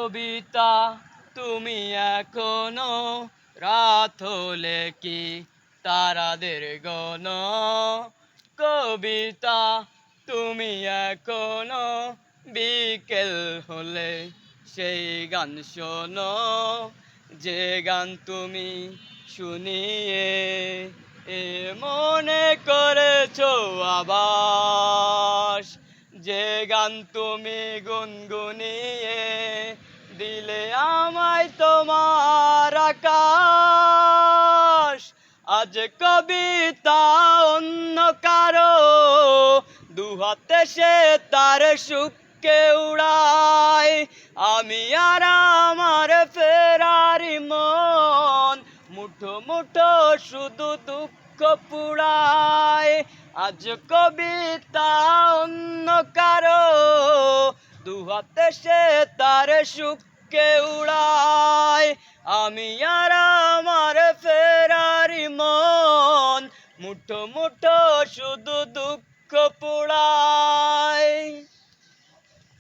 কবিতা তুমি এখনো রাত হলে কি তারাদের গণ কবিতা তুমি এখনো বিকেল হলে সেই গান শোনো যে গান তুমি শুনিয়ে মনে করেছো আবাস যে গান তুমি গুনগুনিয়ে দিলে আমায় তোমার আকাশ আজ কবিতা অন্য কারো দুহাতে সে তার সুখকে উড়ায় আমি আর আমার ফেরারি মন মুঠো মুঠো শুধু দুঃখ পুড়ায় আজ কবিতা অন্য কারো দুহাতে সে তার সুখকে উড়ায় আমি আর আমার ফেরারি মন মুঠো মুঠো শুধু দুঃখ পুড়ায়।